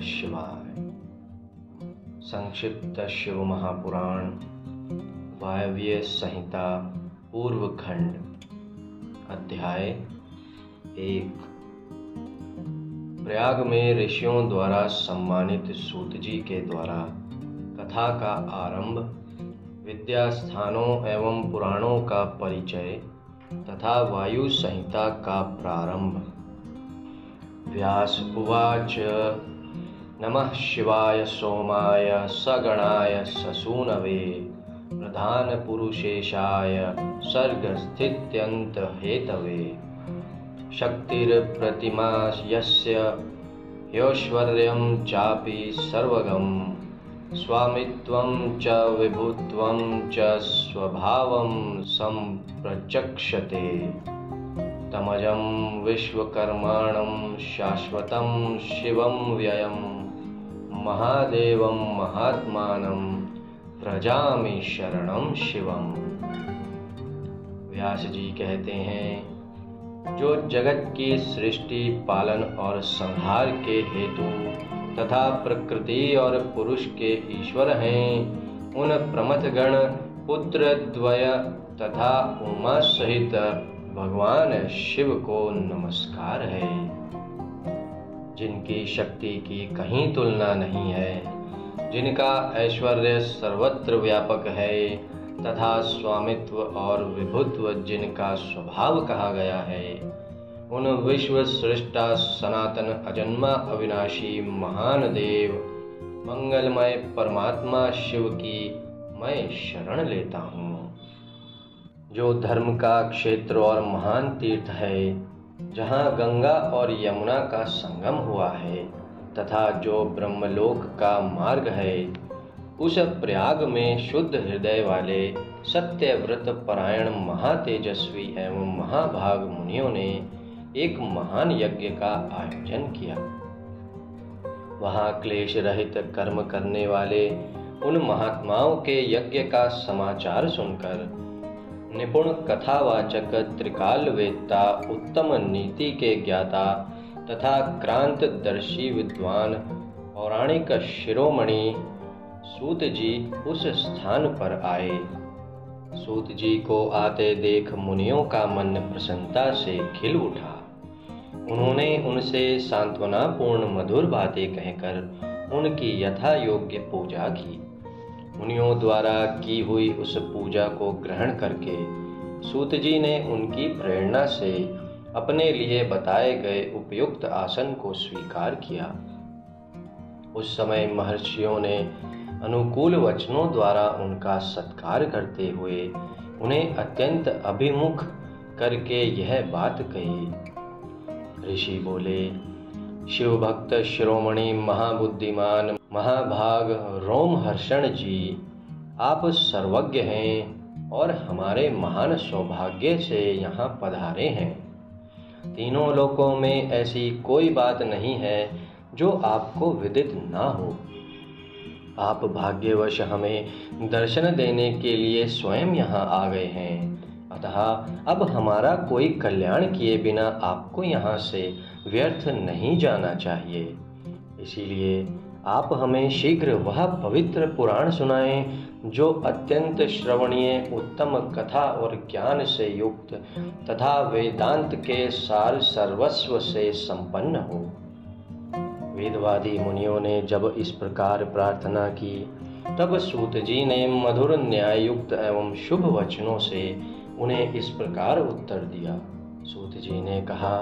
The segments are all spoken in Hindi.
शिवाय। संक्षिप्त शिव महापुराण वायव्य संहिता पूर्व खंड अध्याय 1। प्रयाग में ऋषियों द्वारा सम्मानित सूत जी के द्वारा कथा का आरंभ, विद्या स्थानों एवं पुराणों का परिचय तथा वायु संहिता का प्रारंभ। व्यास उवाच। नमः शिवाय सोमाय सगणाय ससूनवे प्रधान पुरुषेशाय सर्गस्थित्यंत हेतवे शक्तिर्प्रतिमा यस्य ऐश्वर्यं चापि सर्वगं स्वामित्वं च विभुत्वं च स्वभावं संप्रचक्षते तमजं विश्वकर्माणं शाश्वतं शिवं व्ययं महादेवं महात्मानं व्रजामि शरणं शिवम्। व्यास जी कहते हैं, जो जगत की सृष्टि, पालन और संहार के हेतु तथा प्रकृति और पुरुष के ईश्वर हैं, उन प्रमथगण पुत्र द्वय तथा उमा सहित भगवान शिव को नमस्कार है, जिनकी शक्ति की कहीं तुलना नहीं है, जिनका ऐश्वर्य सर्वत्र व्यापक है तथा स्वामित्व और विभुत्व जिनका स्वभाव कहा गया है, उन विश्व सृष्टा सनातन अजन्मा अविनाशी महान देव मंगलमय परमात्मा शिव की मैं शरण लेता हूँ। जो धर्म का क्षेत्र और महान तीर्थ है, जहाँ गंगा और यमुना का संगम हुआ है तथा जो ब्रह्मलोक का मार्ग है, उस प्रयाग में शुद्ध हृदय वाले सत्यव्रत परायण महातेजस्वी एवं महाभाग मुनियों ने एक महान यज्ञ का आयोजन किया। वहाँ क्लेश रहित कर्म करने वाले उन महात्माओं के यज्ञ का समाचार सुनकर निपुण कथावाचक, त्रिकालवेत्ता, उत्तम नीति के ज्ञाता तथा क्रांतदर्शी विद्वान पौराणिक शिरोमणि सूत जी उस स्थान पर आए। सूत जी को आते देख मुनियों का मन प्रसन्नता से खिल उठा। उन्होंने उनसे सांत्वनापूर्ण मधुर बातें कहकर उनकी यथा योग्य पूजा की। मुनियों द्वारा की हुई उस पूजा को ग्रहण करके सूत जी ने उनकी प्रेरणा से अपने लिए बताए गए उपयुक्त आसन को स्वीकार किया। उस समय महर्षियों ने अनुकूल वचनों द्वारा उनका सत्कार करते हुए उन्हें अत्यंत अभिमुख करके यह बात कही। ऋषि बोले, शिव भक्त शिरोमणि महाबुद्धिमान महाभाग रोमहर्षण जी, आप सर्वज्ञ हैं और हमारे महान सौभाग्य से यहाँ पधारे हैं। तीनों लोकों में ऐसी कोई बात नहीं है जो आपको विदित ना हो। आप भाग्यवश हमें दर्शन देने के लिए स्वयं यहाँ आ गए हैं, अतः अब हमारा कोई कल्याण किए बिना आपको यहाँ से व्यर्थ नहीं जाना चाहिए। इसीलिए आप हमें शीघ्र वह पवित्र पुराण सुनाएं जो अत्यंत श्रवणीय, उत्तम कथा और ज्ञान से युक्त तथा वेदांत के सार सर्वस्व से संपन्न हो। वेदवादी मुनियों ने जब इस प्रकार प्रार्थना की, तब सूत जी ने मधुर, न्याययुक्त एवं शुभ वचनों से उन्हें इस प्रकार उत्तर दिया। सूत जी ने कहा,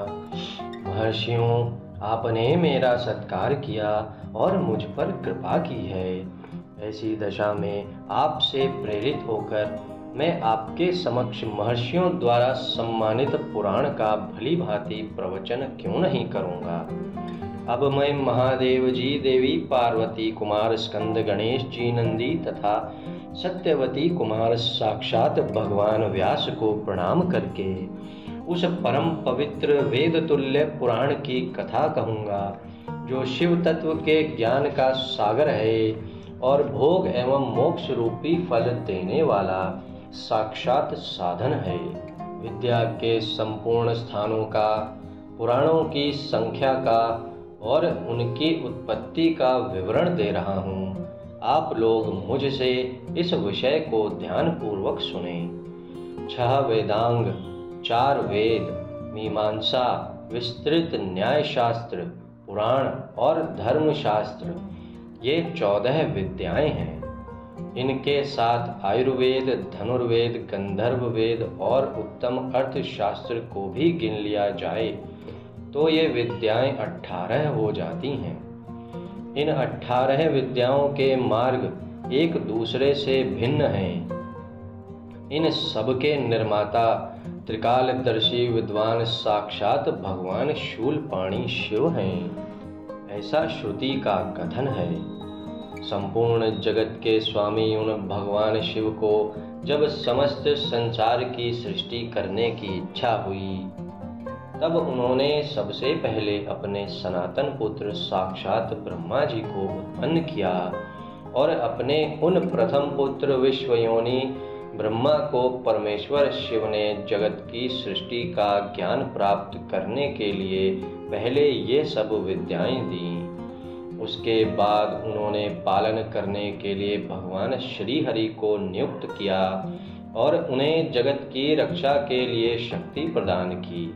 महर्षियों, आपने मेरा सत्कार किया और मुझ पर कृपा की है। ऐसी दशा में आपसे प्रेरित होकर मैं आपके समक्ष महर्षियों द्वारा सम्मानित पुराण का भली भांति प्रवचन क्यों नहीं करूँगा। अब मैं महादेव जी, देवी पार्वती, कुमार स्कंद, गणेश जी, नंदी तथा सत्यवती कुमार साक्षात भगवान व्यास को प्रणाम करके उस परम पवित्र वेद तुल्य पुराण की कथा कहूँगा, जो शिव तत्व के ज्ञान का सागर है और भोग एवं मोक्ष रूपी फल देने वाला साक्षात साधन है। विद्या के संपूर्ण स्थानों का, पुराणों की संख्या का और उनकी उत्पत्ति का विवरण दे रहा हूँ। आप लोग मुझसे इस विषय को ध्यानपूर्वक सुने। 6 वेदांग, 4 वेद, मीमांसा, विस्तृत न्याय शास्त्र, पुराण और धर्मशास्त्र, ये 14 विद्याएं हैं। इनके साथ आयुर्वेद, धनुर्वेद, गंधर्व वेद और उत्तम अर्थशास्त्र को भी गिन लिया जाए तो ये विद्याएं 18 हो जाती हैं। इन 18 विद्याओं के मार्ग एक दूसरे से भिन्न हैं। इन सबके निर्माता त्रिकालदर्शी विद्वान साक्षात भगवान शूलपाणी शिव हैं, ऐसा श्रुति का कथन है। संपूर्ण जगत के स्वामी उन भगवान शिव को जब समस्त संसार की सृष्टि करने की इच्छा हुई, तब उन्होंने सबसे पहले अपने सनातन पुत्र साक्षात ब्रह्मा जी को उत्पन्न किया और अपने उन प्रथम पुत्र विश्वयोनि ब्रह्मा को परमेश्वर शिव ने जगत की सृष्टि का ज्ञान प्राप्त करने के लिए पहले ये सब विद्याएं दी। उसके बाद उन्होंने पालन करने के लिए भगवान श्री हरि को नियुक्त किया और उन्हें जगत की रक्षा के लिए शक्ति प्रदान की।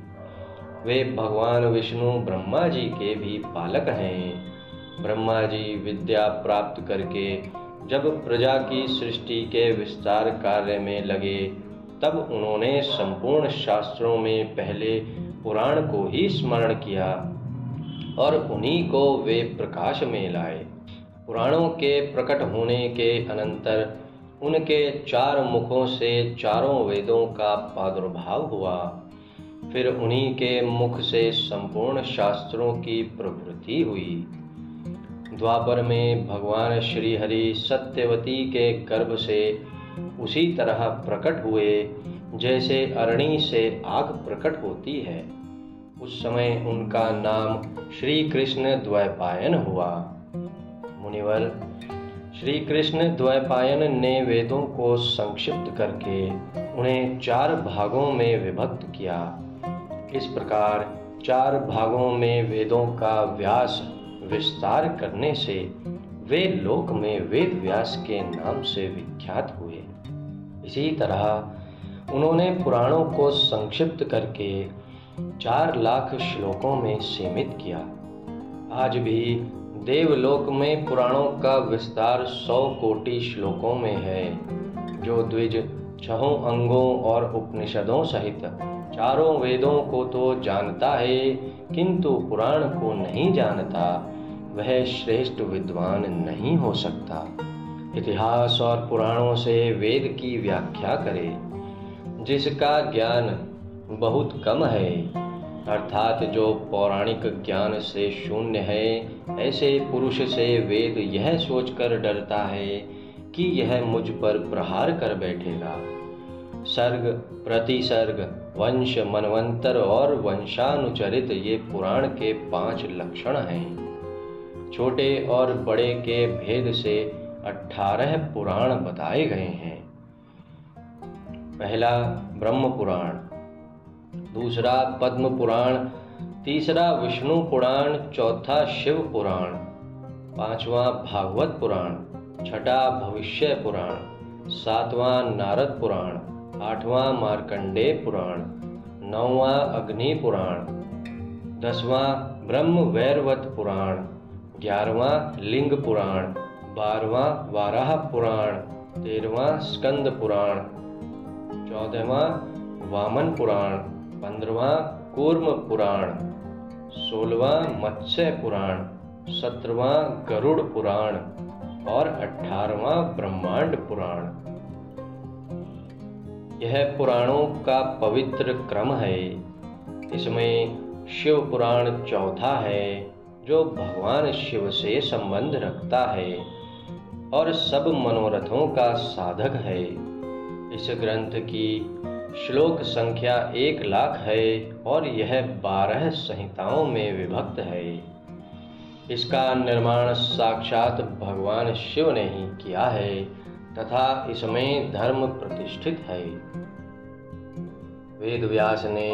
वे भगवान विष्णु ब्रह्मा जी के भी पालक हैं। ब्रह्मा जी विद्या प्राप्त करके जब प्रजा की सृष्टि के विस्तार कार्य में लगे, तब उन्होंने संपूर्ण शास्त्रों में पहले पुराण को ही स्मरण किया और उन्हीं को वे प्रकाश में लाए। पुराणों के प्रकट होने के अनंतर उनके 4 मुखों से चारों वेदों का प्रादुर्भाव हुआ। फिर उन्हीं के मुख से संपूर्ण शास्त्रों की प्रवृत्ति हुई। द्वापर में भगवान श्री हरि सत्यवती के गर्भ से उसी तरह प्रकट हुए जैसे अरणी से आग प्रकट होती है। उस समय उनका नाम श्री कृष्ण द्वैपायन हुआ। मुनिवर, श्री कृष्ण द्वैपायन ने वेदों को संक्षिप्त करके उन्हें 4 भागों में विभक्त किया। इस प्रकार 4 भागों में वेदों का व्यास विस्तार करने से वे लोक में वेद व्यास के नाम से विख्यात हुए। इसी तरह उन्होंने पुराणों को संक्षिप्त करके 4 लाख श्लोकों में सीमित किया। आज भी देवलोक में पुराणों का विस्तार 100 कोटि श्लोकों में है, जो द्विज 6 अंगों और उपनिषदों सहित 4 वेदों को तो जानता है, किंतु पुराण को नहीं जानता, वह श्रेष्ठ विद्वान नहीं हो सकता। इतिहास और पुराणों से वेद की व्याख्या करे। जिसका ज्ञान बहुत कम है, अर्थात जो पौराणिक ज्ञान से शून्य है, ऐसे पुरुष से वेद यह सोचकर डरता है कि यह मुझ पर प्रहार कर बैठेगा। सर्ग, प्रतिसर्ग, वंश, मनवंतर और वंशानुचरित ये पुराण के 5 लक्षण हैं। छोटे और बड़े के भेद से 18 पुराण बताए गए हैं। पहला ब्रह्म पुराण, दूसरा पद्म पुराण, तीसरा विष्णु पुराण, चौथा शिव पुराण, 5वां भागवत पुराण, 6ठा भविष्य पुराण, 7वां नारद पुराण, 8वां मार्कंडेय पुराण, 9वां अग्नि पुराण, 10वां ब्रह्म वैवर्त पुराण, 11वां लिंग पुराण, 12वां वाराह पुराण, 13वां स्कंद पुराण, 14वां वामन पुराण, 15वां कूर्म पुराण, 16वां मत्स्य पुराण, 17वां गरुड़ पुराण और 18वां ब्रह्मांड पुराण। यह पुराणों का पवित्र क्रम है। इसमें शिव पुराण चौथा है, जो भगवान शिव से संबंध रखता है और सब मनोरथों का साधक है। इस ग्रंथ की श्लोक संख्या 1 लाख है और यह 12 संहिताओं में विभक्त है। इसका निर्माण साक्षात भगवान शिव ने ही किया है तथा इसमें धर्म प्रतिष्ठित है। वेद व्यास ने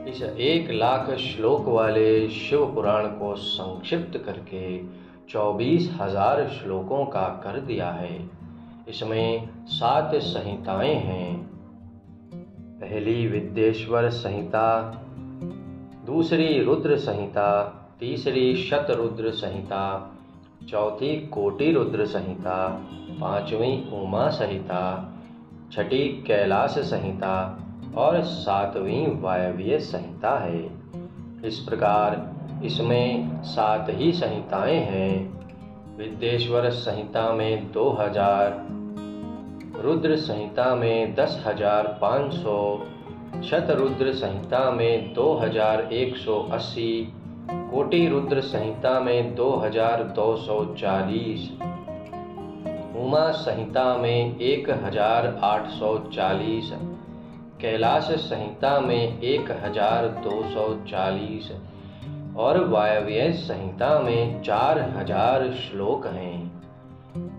इस 1,00,000 श्लोक वाले शिव पुराण को संक्षिप्त करके 24,000 श्लोकों का कर दिया है। इसमें 7 संहिताएं हैं। पहली विद्येश्वर संहिता, दूसरी रुद्र संहिता, तीसरी शतरुद्र संहिता, चौथी कोटि रुद्र संहिता, पांचवी उमा संहिता, छठी कैलाश संहिता और 7वीं वायव्य संहिता है। इस प्रकार इसमें 7 ही संहिताएं हैं। विद्येश्वर संहिता में 2000, रुद्र संहिता में 10,500, शतरुद्र संहिता में 2,180, कोटि रुद्र संहिता में 2,240, उमा संहिता में 1,840, कैलाश संहिता में 1,240 और वायव्य संहिता में 4,000 श्लोक हैं।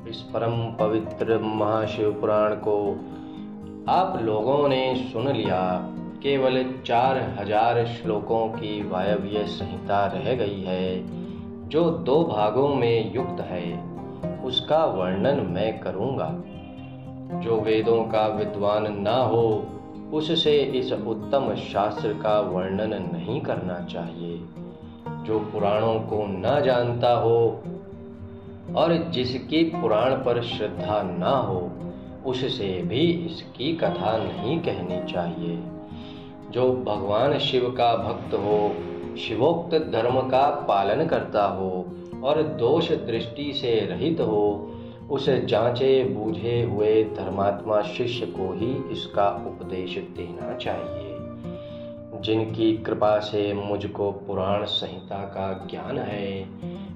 इस परम पवित्र महाशिव पुराण को आप लोगों ने सुन लिया। केवल 4,000 श्लोकों की वायव्य संहिता रह गई है, जो 2 भागों में युक्त है। उसका वर्णन मैं करूँगा। जो वेदों का विद्वान ना हो, उससे इस उत्तम शास्त्र का वर्णन नहीं करना चाहिए। जो पुराणों को ना जानता हो और जिसकी पुराण पर श्रद्धा ना हो, उससे भी इसकी कथा नहीं कहनी चाहिए। जो भगवान शिव का भक्त हो, शिवोक्त धर्म का पालन करता हो और दोष दृष्टि से रहित हो, उस जांचे बूझे हुए धर्मात्मा शिष्य को ही इसका उपदेश देना चाहिए। जिनकी कृपा से मुझको पुराण संहिता का ज्ञान है,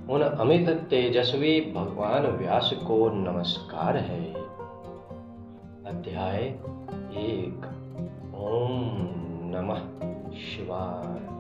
उन अमित तेजस्वी भगवान व्यास को नमस्कार है। अध्याय 1। ओम नमः शिवाय।